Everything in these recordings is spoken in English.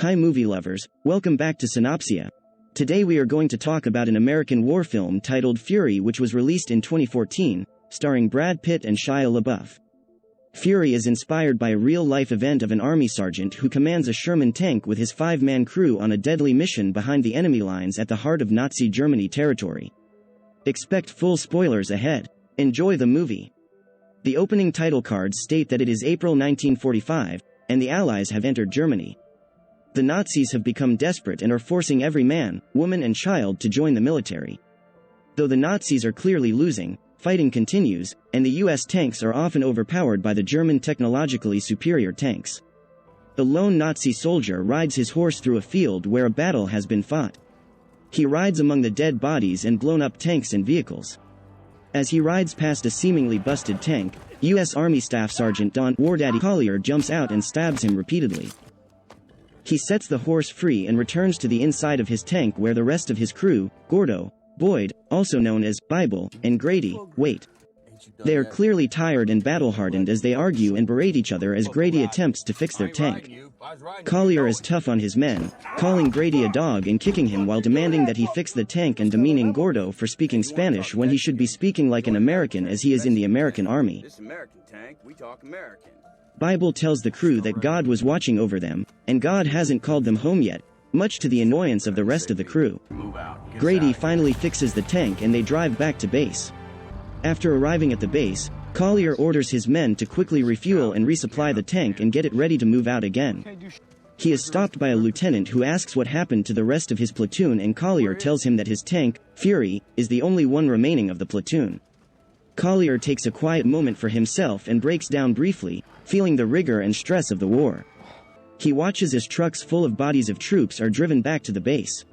Hi movie lovers, welcome back to Synopsia. Today we are going to talk about an American war film titled Fury, which was released in 2014, starring Brad Pitt and Shia LaBeouf. Fury is inspired by a real-life event of an army sergeant who commands a Sherman tank with his 5-man crew on a deadly mission behind the enemy lines at the heart of Nazi Germany territory. Expect full spoilers ahead. Enjoy the movie. The opening title cards state that it is April 1945, and the Allies have entered Germany. The Nazis have become desperate and are forcing every man, woman and child to join the military. Though the Nazis are clearly losing, fighting continues, and the US tanks are often overpowered by the German technologically superior tanks. The lone Nazi soldier rides his horse through a field where a battle has been fought. He rides among the dead bodies and blown-up tanks and vehicles. As he rides past a seemingly busted tank, US Army Staff Sergeant Don War Daddy Collier jumps out and stabs him repeatedly. He sets the horse free and returns to the inside of his tank where the rest of his crew, Gordo, Boyd, also known as Bible, and Grady, wait. They are clearly tired and battle-hardened as they argue and berate each other as Grady attempts to fix their tank. Collier is tough on his men, calling Grady a dog and kicking him while demanding that he fix the tank and demeaning Gordo for speaking Spanish when he should be speaking like an American as he is in the American Army. This American tank, we talk American. Bible tells the crew that God was watching over them, and God hasn't called them home yet, much to the annoyance of the rest of the crew. Grady finally fixes the tank and they drive back to base. After arriving at the base, Collier orders his men to quickly refuel and resupply the tank and get it ready to move out again. He is stopped by a lieutenant who asks what happened to the rest of his platoon, and Collier tells him that his tank, Fury, is the only one remaining of the platoon. Collier takes a quiet moment for himself and breaks down briefly, feeling the rigor and stress of the war. He watches as trucks full of bodies of troops are driven back to the base.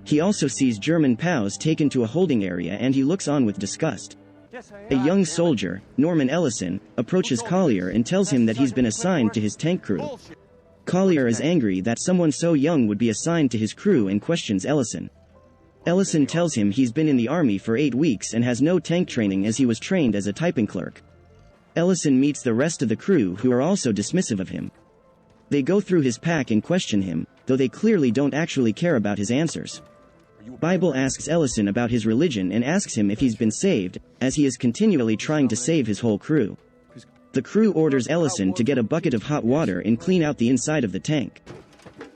He also sees German POWs taken to a holding area and he looks on with disgust. A young soldier, Norman Ellison, approaches Collier and tells him that he's been assigned to his tank crew. Collier is angry that someone so young would be assigned to his crew and questions Ellison. Ellison tells him he's been in the army for 8 weeks and has no tank training as he was trained as a typing clerk. Ellison meets the rest of the crew who are also dismissive of him. They go through his pack and question him, though they clearly don't actually care about his answers. Bible asks Ellison about his religion and asks him if he's been saved, as he is continually trying to save his whole crew. The crew orders Ellison to get a bucket of hot water and clean out the inside of the tank.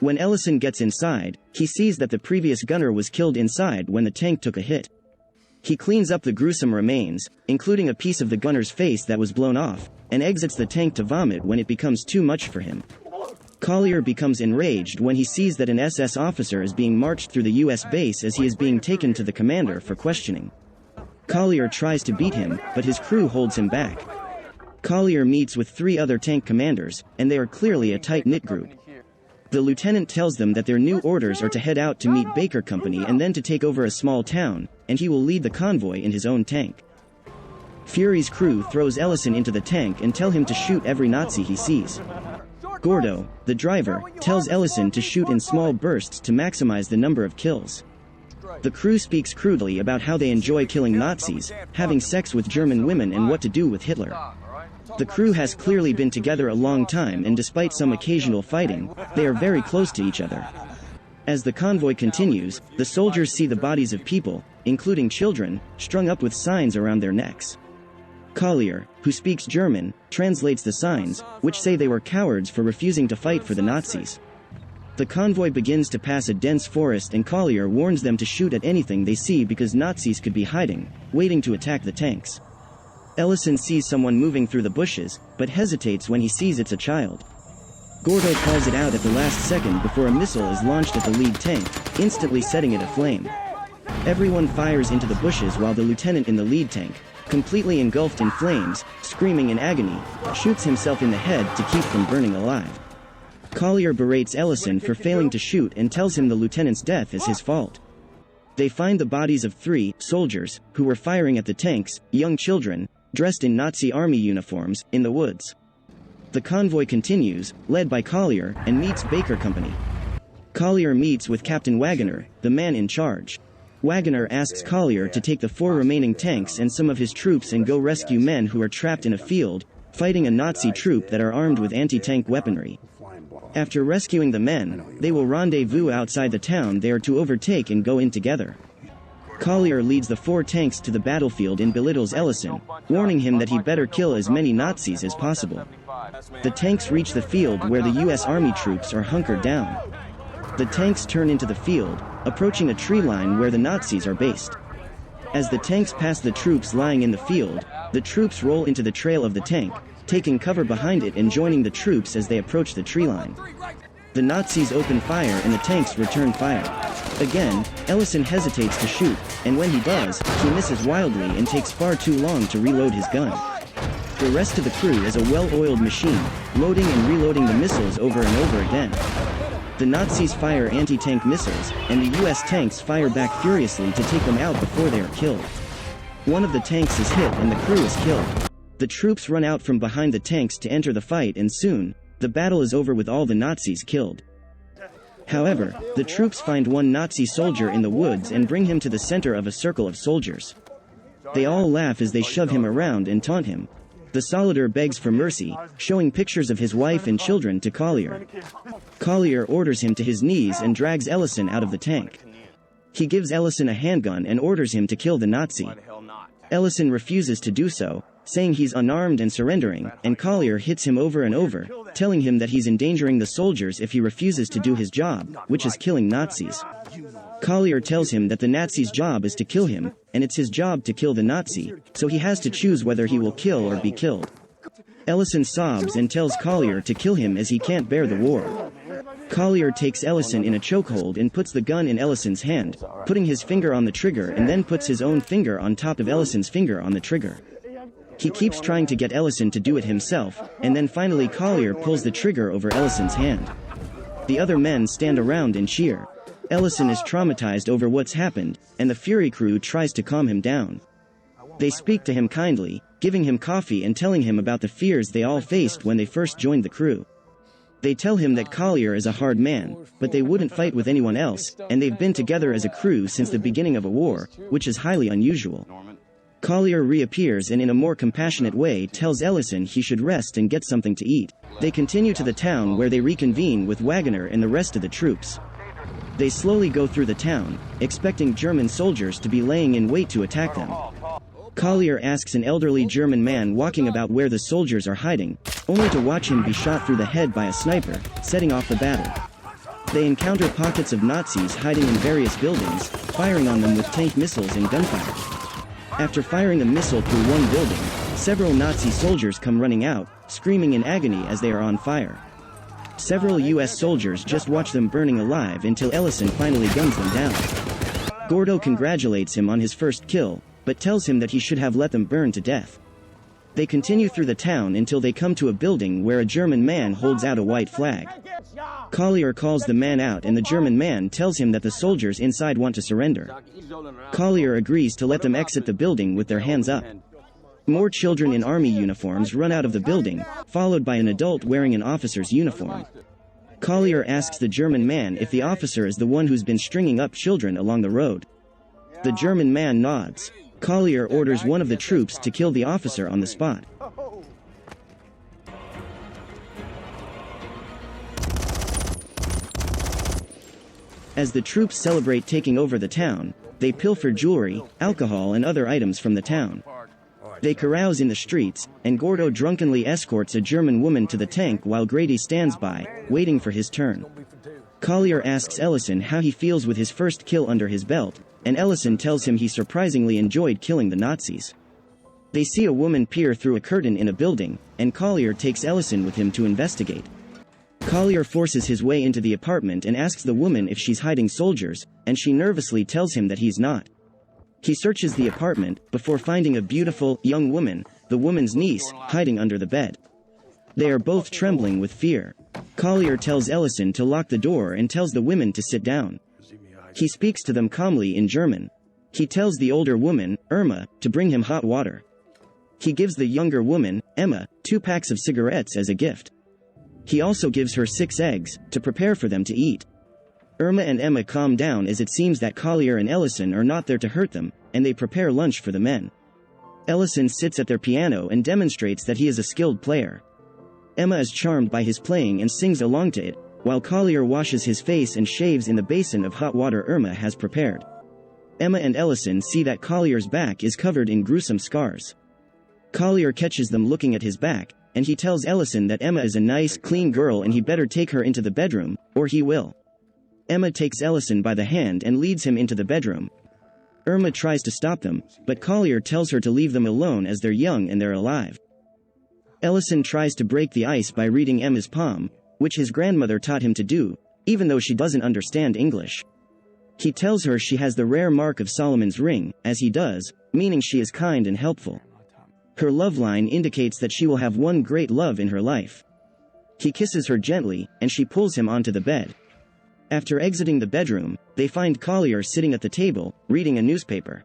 When Ellison gets inside, he sees that the previous gunner was killed inside when the tank took a hit. He cleans up the gruesome remains, including a piece of the gunner's face that was blown off, and exits the tank to vomit when it becomes too much for him. Collier becomes enraged when he sees that an SS officer is being marched through the US base as he is being taken to the commander for questioning. Collier tries to beat him, but his crew holds him back. Collier meets with 3 other tank commanders, and they are clearly a tight-knit group. The lieutenant tells them that their new orders are to head out to meet Baker Company and then to take over a small town, and he will lead the convoy in his own tank. Fury's crew throws Ellison into the tank and tell him to shoot every Nazi he sees. Gordo, the driver, tells Ellison to shoot in small bursts to maximize the number of kills. The crew speaks crudely about how they enjoy killing Nazis, having sex with German women and what to do with Hitler. The crew has clearly been together a long time, and despite some occasional fighting, they are very close to each other. As the convoy continues, the soldiers see the bodies of people, including children, strung up with signs around their necks. Collier, who speaks German, translates the signs, which say they were cowards for refusing to fight for the Nazis. The convoy begins to pass a dense forest and Collier warns them to shoot at anything they see because Nazis could be hiding, waiting to attack the tanks. Ellison sees someone moving through the bushes, but hesitates when he sees it's a child. Gordo calls it out at the last second before a missile is launched at the lead tank, instantly setting it aflame. Everyone fires into the bushes while the lieutenant in the lead tank, completely engulfed in flames, screaming in agony, shoots himself in the head to keep from burning alive. Collier berates Ellison for failing to shoot and tells him the lieutenant's death is his fault. They find the bodies of 3 soldiers, who were firing at the tanks, young children, dressed in Nazi army uniforms, in the woods. The convoy continues, led by Collier, and meets Baker Company. Collier meets with Captain Wagoner, the man in charge. Wagoner asks Collier to take the 4 remaining tanks and some of his troops and go rescue men who are trapped in a field, fighting a Nazi troop that are armed with anti-tank weaponry. After rescuing the men, they will rendezvous outside the town they are to overtake and go in together. Collier leads the 4 tanks to the battlefield and belittles Ellison, warning him that he better kill as many Nazis as possible. The tanks reach the field where the US Army troops are hunkered down. The tanks turn into the field, approaching a tree line where the Nazis are based. As the tanks pass the troops lying in the field, the troops roll into the trail of the tank, taking cover behind it and joining the troops as they approach the tree line. The Nazis open fire and the tanks return fire. Again, Ellison hesitates to shoot, and when he does, he misses wildly and takes far too long to reload his gun. The rest of the crew is a well-oiled machine, loading and reloading the missiles over and over again. The Nazis fire anti-tank missiles, and the US tanks fire back furiously to take them out before they are killed. One of the tanks is hit and the crew is killed. The troops run out from behind the tanks to enter the fight, and soon, the battle is over with all the Nazis killed. However, the troops find one Nazi soldier in the woods and bring him to the center of a circle of soldiers. They all laugh as they shove him around and taunt him. The Solider begs for mercy, showing pictures of his wife and children to Collier. Collier orders him to his knees and drags Ellison out of the tank. He gives Ellison a handgun and orders him to kill the Nazi. Ellison refuses to do so, saying he's unarmed and surrendering, and Collier hits him over and over, telling him that he's endangering the soldiers if he refuses to do his job, which is killing Nazis. Collier tells him that the Nazi's job is to kill him, and it's his job to kill the Nazi, so he has to choose whether he will kill or be killed. Ellison sobs and tells Collier to kill him as he can't bear the war. Collier takes Ellison in a chokehold and puts the gun in Ellison's hand, putting his finger on the trigger, and then puts his own finger on top of Ellison's finger on the trigger. He keeps trying to get Ellison to do it himself, and then finally Collier pulls the trigger over Ellison's hand. The other men stand around and cheer. Ellison is traumatized over what's happened, and the Fury crew tries to calm him down. They speak to him kindly, giving him coffee and telling him about the fears they all faced when they first joined the crew. They tell him that Collier is a hard man, but they wouldn't fight with anyone else, and they've been together as a crew since the beginning of a war, which is highly unusual. Collier reappears and in a more compassionate way tells Ellison he should rest and get something to eat. They continue to the town where they reconvene with Wagoner and the rest of the troops. They slowly go through the town, expecting German soldiers to be laying in wait to attack them. Collier asks an elderly German man walking about where the soldiers are hiding, only to watch him be shot through the head by a sniper, setting off the battle. They encounter pockets of Nazis hiding in various buildings, firing on them with tank missiles and gunfire. After firing a missile through one building, several Nazi soldiers come running out, screaming in agony as they are on fire. Several US soldiers just watch them burning alive until Ellison finally guns them down. Gordo congratulates him on his first kill, but tells him that he should have let them burn to death. They continue through the town until they come to a building where a German man holds out a white flag. Collier calls the man out and the German man tells him that the soldiers inside want to surrender. Collier agrees to let them exit the building with their hands up. More children in army uniforms run out of the building, followed by an adult wearing an officer's uniform. Collier asks the German man if the officer is the one who's been stringing up children along the road. The German man nods. Collier orders one of the troops to kill the officer on the spot. As the troops celebrate taking over the town, they pilfer jewelry, alcohol and other items from the town. They carouse in the streets, and Gordo drunkenly escorts a German woman to the tank while Grady stands by, waiting for his turn. Collier asks Ellison how he feels with his first kill under his belt, and Ellison tells him he surprisingly enjoyed killing the Nazis. They see a woman peer through a curtain in a building, and Collier takes Ellison with him to investigate. Collier forces his way into the apartment and asks the woman if she's hiding soldiers, and she nervously tells him that he's not. He searches the apartment, before finding a beautiful, young woman, the woman's niece, hiding under the bed. They are both trembling with fear. Collier tells Ellison to lock the door and tells the women to sit down. He speaks to them calmly in German. He tells the older woman, Irma, to bring him hot water. He gives the younger woman, Emma, 2 packs of cigarettes as a gift. He also gives her 6 eggs, to prepare for them to eat. Irma and Emma calm down as it seems that Collier and Ellison are not there to hurt them, and they prepare lunch for the men. Ellison sits at their piano and demonstrates that he is a skilled player. Emma is charmed by his playing and sings along to it, while Collier washes his face and shaves in the basin of hot water Irma has prepared. Emma and Ellison see that Collier's back is covered in gruesome scars. Collier catches them looking at his back, and he tells Ellison that Emma is a nice, clean girl and he better take her into the bedroom, or he will. Emma takes Ellison by the hand and leads him into the bedroom. Irma tries to stop them, but Collier tells her to leave them alone as they're young and they're alive. Ellison tries to break the ice by reading Emma's palm, which his grandmother taught him to do, even though she doesn't understand English. He tells her she has the rare mark of Solomon's ring, as he does, meaning she is kind and helpful. Her love line indicates that she will have one great love in her life. He kisses her gently, and she pulls him onto the bed. After exiting the bedroom, they find Collier sitting at the table, reading a newspaper.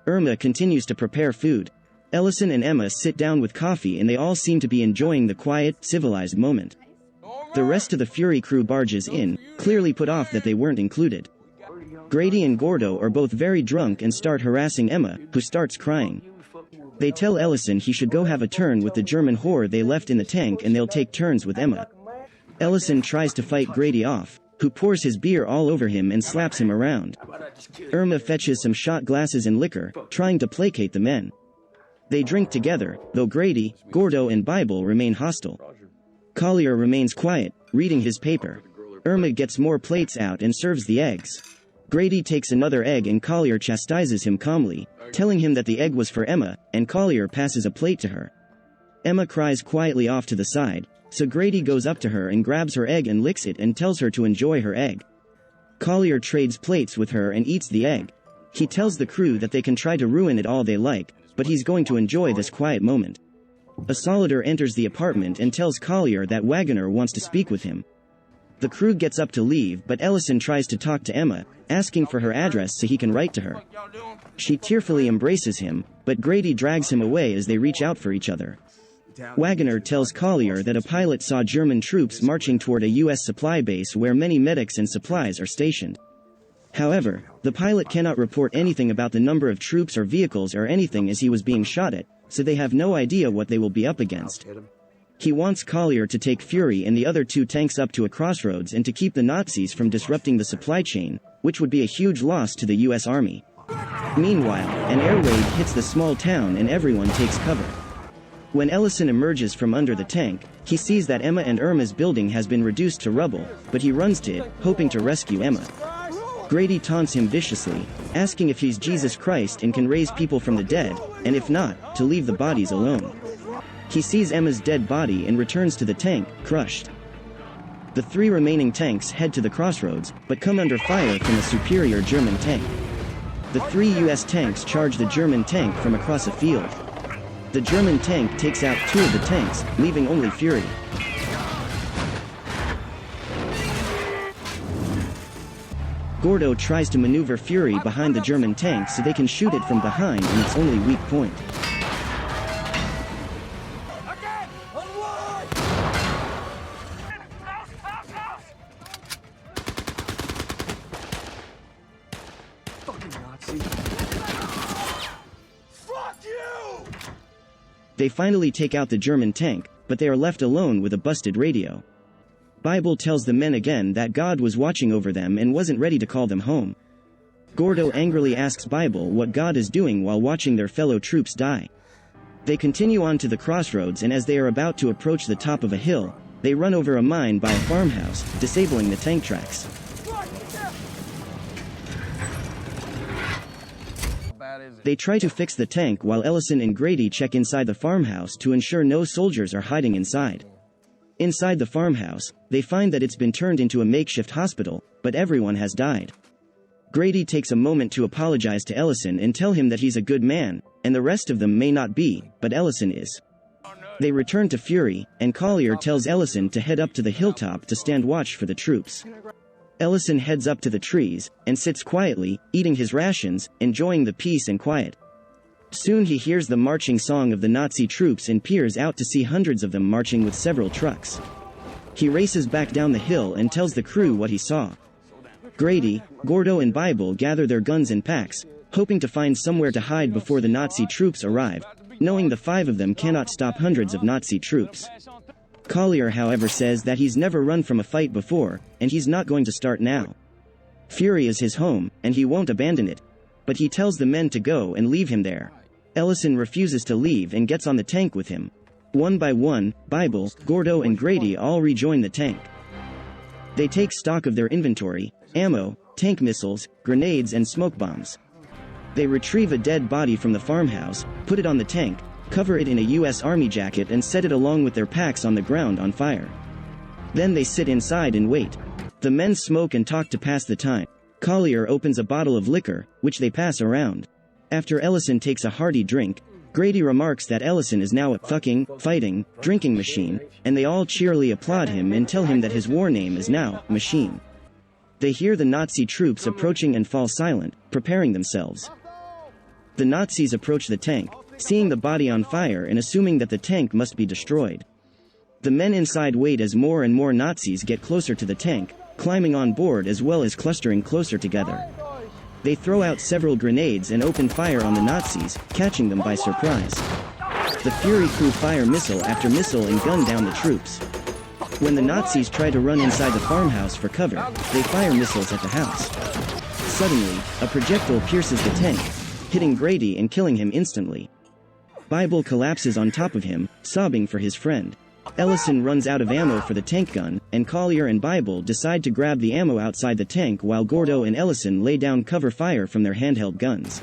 Irma continues to prepare food. Ellison and Emma sit down with coffee and they all seem to be enjoying the quiet, civilized moment. The rest of the Fury crew barges in, clearly put off that they weren't included. Grady and Gordo are both very drunk and start harassing Emma, who starts crying. They tell Ellison he should go have a turn with the German whore they left in the tank and they'll take turns with Emma. Ellison tries to fight Grady off, who pours his beer all over him and slaps him around. Irma fetches some shot glasses and liquor, trying to placate the men. They drink together, though Grady, Gordo and Bible remain hostile. Collier remains quiet, reading his paper. Irma gets more plates out and serves the eggs. Grady takes another egg and Collier chastises him calmly, telling him that the egg was for Emma, and Collier passes a plate to her. Emma cries quietly off to the side, so Grady goes up to her and grabs her egg and licks it and tells her to enjoy her egg. Collier trades plates with her and eats the egg. He tells the crew that they can try to ruin it all they like, but he's going to enjoy this quiet moment. A Solider enters the apartment and tells Collier that Wagoner wants to speak with him. The crew gets up to leave, but Ellison tries to talk to Emma, asking for her address so he can write to her. She tearfully embraces him, but Grady drags him away as they reach out for each other. Wagoner tells Collier that a pilot saw German troops marching toward a U.S. supply base where many medics and supplies are stationed. However, the pilot cannot report anything about the number of troops or vehicles or anything as he was being shot at, so they have no idea what they will be up against. He wants Collier to take Fury and the other two tanks up to a crossroads and to keep the Nazis from disrupting the supply chain, which would be a huge loss to the U.S. Army. Meanwhile, an air raid hits the small town and everyone takes cover. When Ellison emerges from under the tank, he sees that Emma and Irma's building has been reduced to rubble, but he runs to it, hoping to rescue Emma. Grady taunts him viciously, asking if he's Jesus Christ and can raise people from the dead, and if not, to leave the bodies alone. He sees Emma's dead body and returns to the tank, crushed. The three remaining tanks head to the crossroads, but come under fire from a superior German tank. The three U.S. tanks charge the German tank from across a field. The German tank takes out two of the tanks, leaving only Fury. Gordo tries to maneuver Fury behind the German tank so they can shoot it from behind in its only weak point. They finally take out the German tank, but they are left alone with a busted radio. Bible tells the men again that God was watching over them and wasn't ready to call them home. Gordo angrily asks Bible what God is doing while watching their fellow troops die. They continue on to the crossroads, and as they are about to approach the top of a hill, they run over a mine by a farmhouse, disabling the tank tracks. They try to fix the tank while Ellison and Grady check inside the farmhouse to ensure no soldiers are hiding inside. Inside the farmhouse, they find that it's been turned into a makeshift hospital, but everyone has died. Grady takes a moment to apologize to Ellison and tell him that he's a good man, and the rest of them may not be, but Ellison is. They return to Fury, and Collier tells Ellison to head up to the hilltop to stand watch for the troops. Ellison heads up to the trees, and sits quietly, eating his rations, enjoying the peace and quiet. Soon he hears the marching song of the Nazi troops and peers out to see hundreds of them marching with several trucks. He races back down the hill and tells the crew what he saw. Grady, Gordo and Bible gather their guns in packs, hoping to find somewhere to hide before the Nazi troops arrive, knowing the five of them cannot stop hundreds of Nazi troops. Collier, however, says that he's never run from a fight before, and he's not going to start now. Fury is his home, and he won't abandon it. But he tells the men to go and leave him there. Ellison refuses to leave and gets on the tank with him. One by one, Bible, Gordo and Grady all rejoin the tank. They take stock of their inventory, ammo, tank missiles, grenades and smoke bombs. They retrieve a dead body from the farmhouse, put it on the tank, cover it in a U.S. Army jacket and set it along with their packs on the ground on fire. Then they sit inside and wait. The men smoke and talk to pass the time. Collier opens a bottle of liquor, which they pass around. After Ellison takes a hearty drink, Grady remarks that Ellison is now a fucking, fighting, drinking machine, and they all cheerily applaud him and tell him that his war name is now Machine. They hear the Nazi troops approaching and fall silent, preparing themselves. The Nazis approach the tank, seeing the body on fire and assuming that the tank must be destroyed. The men inside wait as more and more Nazis get closer to the tank, climbing on board as well as clustering closer together. They throw out several grenades and open fire on the Nazis, catching them by surprise. The Fury crew fire missile after missile and gun down the troops. When the Nazis try to run inside the farmhouse for cover, they fire missiles at the house. Suddenly, a projectile pierces the tank, hitting Grady and killing him instantly. Bible collapses on top of him, sobbing for his friend. Ellison runs out of ammo for the tank gun, and Collier and Bible decide to grab the ammo outside the tank while Gordo and Ellison lay down cover fire from their handheld guns.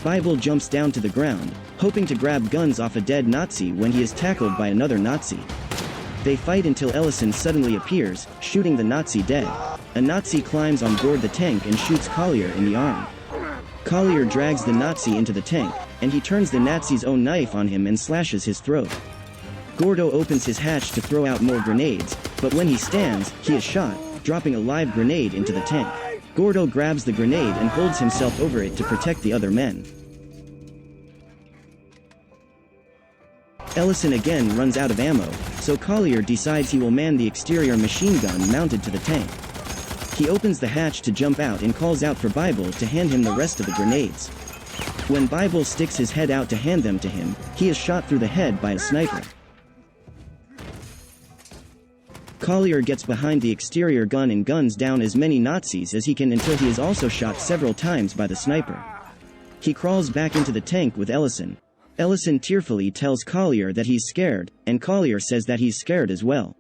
Bible jumps down to the ground, hoping to grab guns off a dead Nazi when he is tackled by another Nazi. They fight until Ellison suddenly appears, shooting the Nazi dead. A Nazi climbs on board the tank and shoots Collier in the arm. Collier drags the Nazi into the tank, and he turns the Nazi's own knife on him and slashes his throat. Gordo opens his hatch to throw out more grenades, but when he stands, he is shot, dropping a live grenade into the tank. Gordo grabs the grenade and holds himself over it to protect the other men. Ellison again runs out of ammo, so Collier decides he will man the exterior machine gun mounted to the tank. He opens the hatch to jump out and calls out for Bible to hand him the rest of the grenades. When Bible sticks his head out to hand them to him, he is shot through the head by a sniper. Collier gets behind the exterior gun and guns down as many Nazis as he can until he is also shot several times by the sniper. He crawls back into the tank with Ellison. Ellison tearfully tells Collier that he's scared, and Collier says that he's scared as well.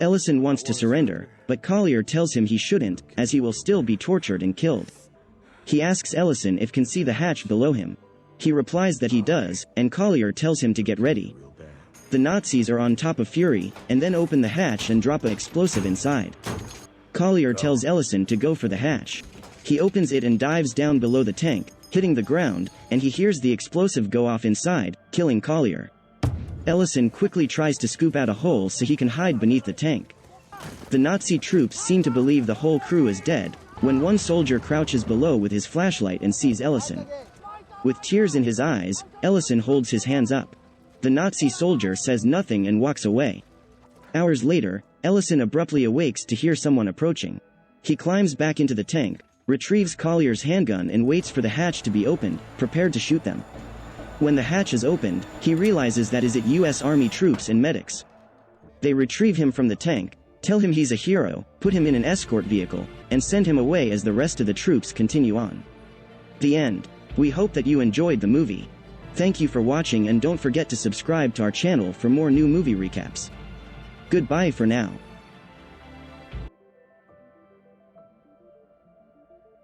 Ellison wants to surrender, but Collier tells him he shouldn't, as he will still be tortured and killed. He asks Ellison if he can see the hatch below him. He replies that he does, and Collier tells him to get ready. The Nazis are on top of Fury, and then open the hatch and drop an explosive inside. Collier tells Ellison to go for the hatch. He opens it and dives down below the tank, hitting the ground, and he hears the explosive go off inside, killing Collier. Ellison quickly tries to scoop out a hole so he can hide beneath the tank. The Nazi troops seem to believe the whole crew is dead, when one soldier crouches below with his flashlight and sees Ellison. With tears in his eyes, Ellison holds his hands up. The Nazi soldier says nothing and walks away. Hours later, Ellison abruptly awakes to hear someone approaching. He climbs back into the tank, retrieves Collier's handgun and waits for the hatch to be opened, prepared to shoot them. When the hatch is opened, he realizes that is it U.S. Army troops and medics. They retrieve him from the tank, tell him he's a hero, put him in an escort vehicle, and send him away as the rest of the troops continue on. The end. We hope that you enjoyed the movie. Thank you for watching and don't forget to subscribe to our channel for more new movie recaps. Goodbye for now.